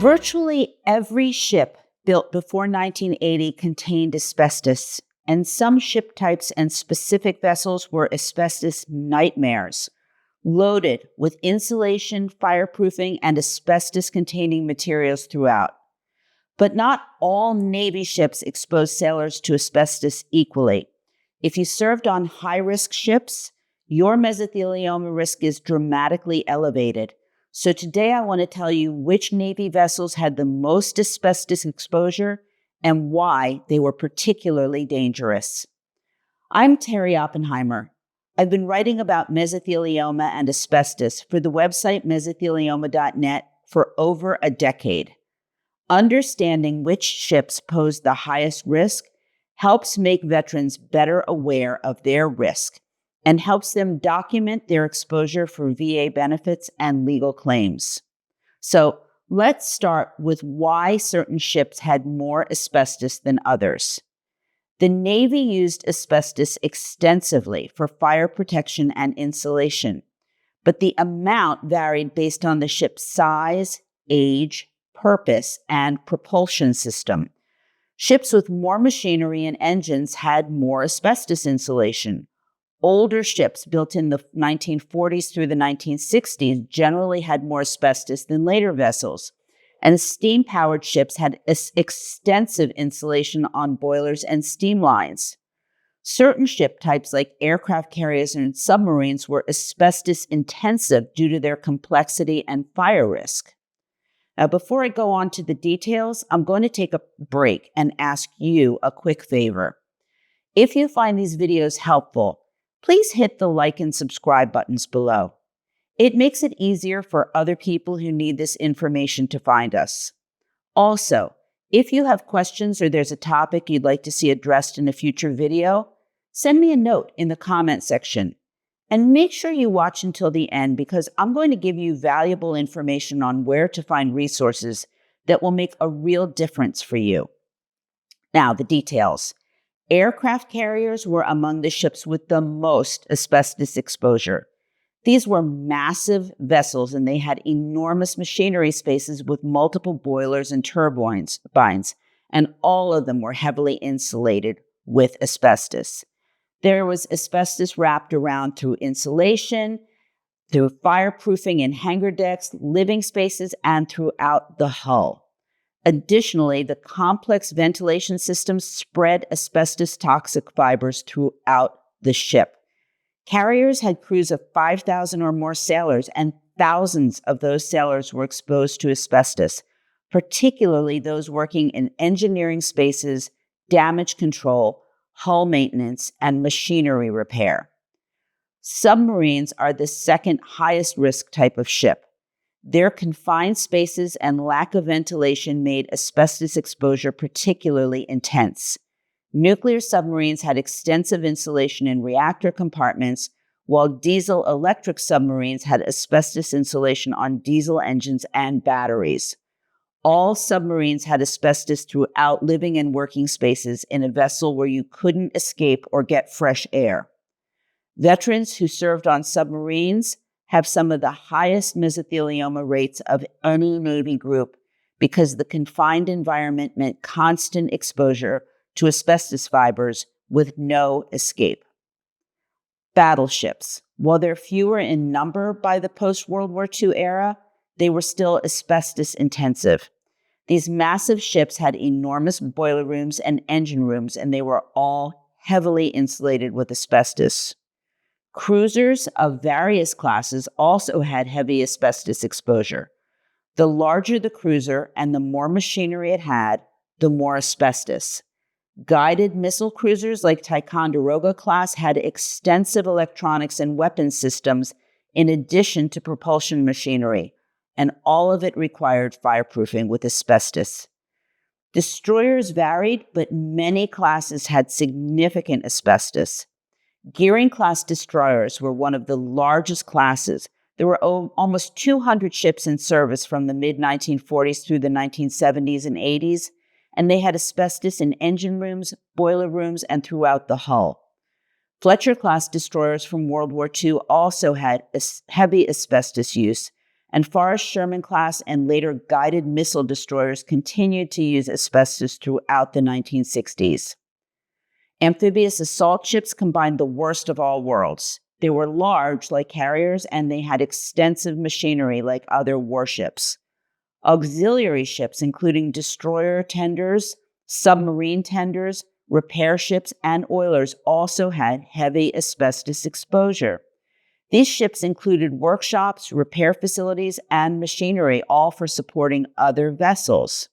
Virtually every ship built before 1980 contained asbestos, and some ship types and specific vessels were asbestos nightmares, loaded with insulation, fireproofing, and asbestos-containing materials throughout. But not all Navy ships exposed sailors to asbestos equally. If you served on high-risk ships, your mesothelioma risk is dramatically elevated. So today I want to tell you which Navy vessels had the most asbestos exposure and why they were particularly dangerous. I'm Terri Oppenheimer. I've been writing about mesothelioma and asbestos for the website mesothelioma.net for over a decade. Understanding which ships pose the highest risk helps make veterans better aware of their risk and helps them document their exposure for VA benefits and legal claims. So let's start with why certain ships had more asbestos than others. The Navy used asbestos extensively for fire protection and insulation, but the amount varied based on the ship's size, age, purpose, and propulsion system. Ships with more machinery and engines had more asbestos insulation. Older ships built in the 1940s through the 1960s generally had more asbestos than later vessels, and steam-powered ships had extensive insulation on boilers and steam lines. Certain ship types like aircraft carriers and submarines were asbestos-intensive due to their complexity and fire risk. Now, before I go on to the details, I'm going to take a break and ask you a quick favor. If you find these videos helpful, please hit the like and subscribe buttons below. It makes it easier for other people who need this information to find us. Also, if you have questions or there's a topic you'd like to see addressed in a future video, send me a note in the comment section. And make sure you watch until the end because I'm going to give you valuable information on where to find resources that will make a real difference for you. Now, the details. Aircraft carriers were among the ships with the most asbestos exposure. These were massive vessels and they had enormous machinery spaces with multiple boilers and turbines, and all of them were heavily insulated with asbestos. There was asbestos wrapped around through insulation, through fireproofing in hangar decks, living spaces, and throughout the hull. Additionally, the complex ventilation system spread asbestos-toxic fibers throughout the ship. Carriers had crews of 5,000 or more sailors, and thousands of those sailors were exposed to asbestos, particularly those working in engineering spaces, damage control, hull maintenance, and machinery repair. Submarines are the second highest risk type of ship. Their confined spaces and lack of ventilation made asbestos exposure particularly intense. Nuclear submarines had extensive insulation in reactor compartments, while diesel-electric submarines had asbestos insulation on diesel engines and batteries. All submarines had asbestos throughout living and working spaces in a vessel where you couldn't escape or get fresh air. Veterans who served on submarines have some of the highest mesothelioma rates of any Navy group because the confined environment meant constant exposure to asbestos fibers with no escape. Battleships. While they're fewer in number by the post-World War II era, they were still asbestos intensive. These massive ships had enormous boiler rooms and engine rooms, and they were all heavily insulated with asbestos. Cruisers of various classes also had heavy asbestos exposure. The larger the cruiser and the more machinery it had, the more asbestos. Guided missile cruisers like Ticonderoga class had extensive electronics and weapons systems in addition to propulsion machinery, and all of it required fireproofing with asbestos. Destroyers varied, but many classes had significant asbestos. Gearing-class destroyers were one of the largest classes. There were almost 200 ships in service from the mid-1940s through the 1970s and 80s, and they had asbestos in engine rooms, boiler rooms, and throughout the hull. Fletcher-class destroyers from World War II also had heavy asbestos use, and Forrest Sherman class and later guided missile destroyers continued to use asbestos throughout the 1960s. Amphibious assault ships combined the worst of all worlds. They were large, like carriers, and they had extensive machinery, like other warships. Auxiliary ships, including destroyer tenders, submarine tenders, repair ships, and oilers, also had heavy asbestos exposure. These ships included workshops, repair facilities, and machinery, all for supporting other vessels.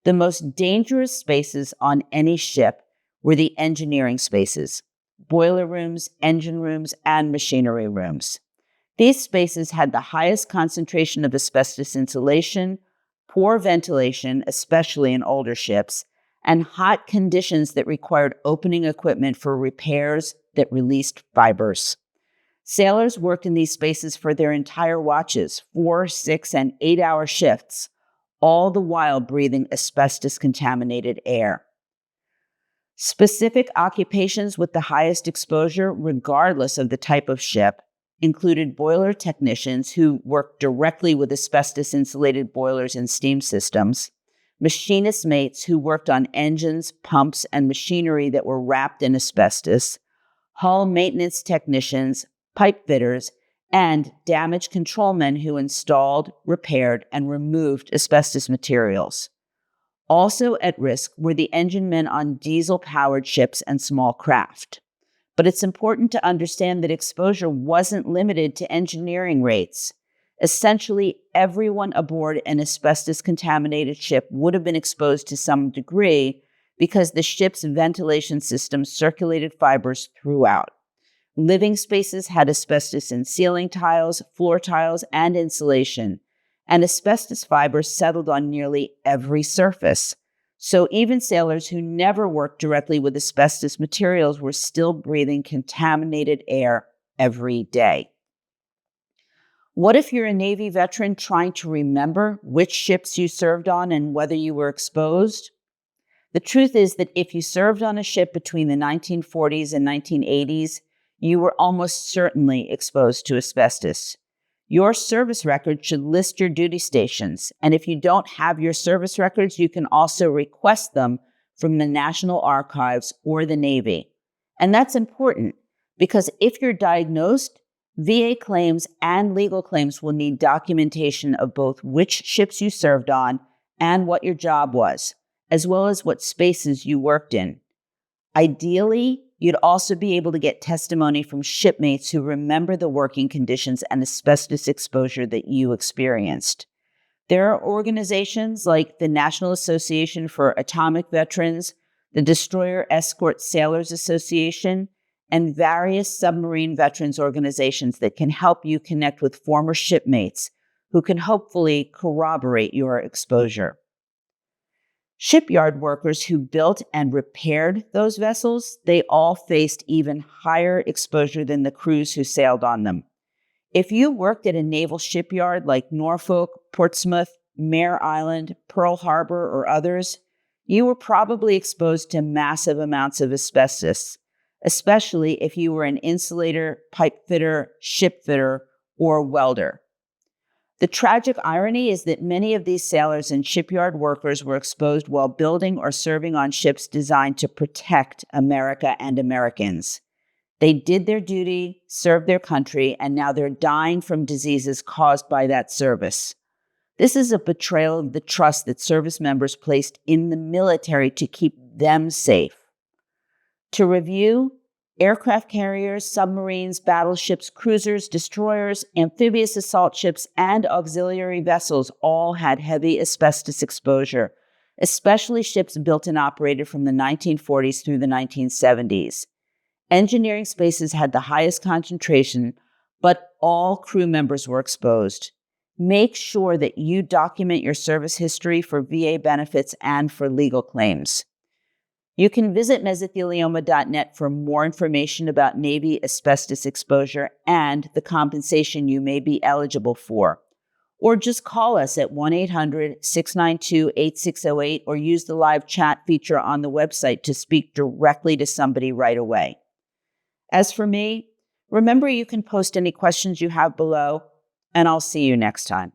The most dangerous spaces on any ship were the engineering spaces, boiler rooms, engine rooms, and machinery rooms. These spaces had the highest concentration of asbestos insulation, poor ventilation, especially in older ships, and hot conditions that required opening equipment for repairs that released fibers. Sailors worked in these spaces for their entire watches, 4, 6, and 8-hour shifts, all the while breathing asbestos-contaminated air. Specific occupations with the highest exposure, regardless of the type of ship, included boiler technicians who worked directly with asbestos-insulated boilers and steam systems, machinist mates who worked on engines, pumps, and machinery that were wrapped in asbestos, hull maintenance technicians, pipe fitters, and damage control men who installed, repaired, and removed asbestos materials. Also at risk were the engine men on diesel-powered ships and small craft. But it's important to understand that exposure wasn't limited to engineering rates. Essentially, everyone aboard an asbestos-contaminated ship would have been exposed to some degree because the ship's ventilation system circulated fibers throughout. Living spaces had asbestos in ceiling tiles, floor tiles, and insulation, and asbestos fibers settled on nearly every surface. So even sailors who never worked directly with asbestos materials were still breathing contaminated air every day. What if you're a Navy veteran trying to remember which ships you served on and whether you were exposed? The truth is that if you served on a ship between the 1940s and 1980s, you were almost certainly exposed to asbestos. Your service record should list your duty stations, and if you don't have your service records, you can also request them from the National Archives or the Navy. And that's important because if you're diagnosed, VA claims and legal claims will need documentation of both which ships you served on and what your job was, as well as what spaces you worked in. Ideally, you'd also be able to get testimony from shipmates who remember the working conditions and asbestos exposure that you experienced. There are organizations like the National Association for Atomic Veterans, the Destroyer Escort Sailors Association, and various submarine veterans organizations that can help you connect with former shipmates who can hopefully corroborate your exposure. Shipyard workers who built and repaired those vessels, they all faced even higher exposure than the crews who sailed on them. If you worked at a naval shipyard like Norfolk, Portsmouth, Mare Island, Pearl Harbor, or others, you were probably exposed to massive amounts of asbestos, especially if you were an insulator, pipe fitter, ship fitter, or welder. The tragic irony is that many of these sailors and shipyard workers were exposed while building or serving on ships designed to protect America and Americans. They did their duty, served their country, and now they're dying from diseases caused by that service. This is a betrayal of the trust that service members placed in the military to keep them safe. To review, aircraft carriers, submarines, battleships, cruisers, destroyers, amphibious assault ships, and auxiliary vessels all had heavy asbestos exposure, especially ships built and operated from the 1940s through the 1970s. Engineering spaces had the highest concentration, but all crew members were exposed. Make sure that you document your service history for VA benefits and for legal claims. You can visit mesothelioma.net for more information about Navy asbestos exposure and the compensation you may be eligible for. Or just call us at 1-800-692-8608 or use the live chat feature on the website to speak directly to somebody right away. As for me, remember you can post any questions you have below. and I'll see you next time.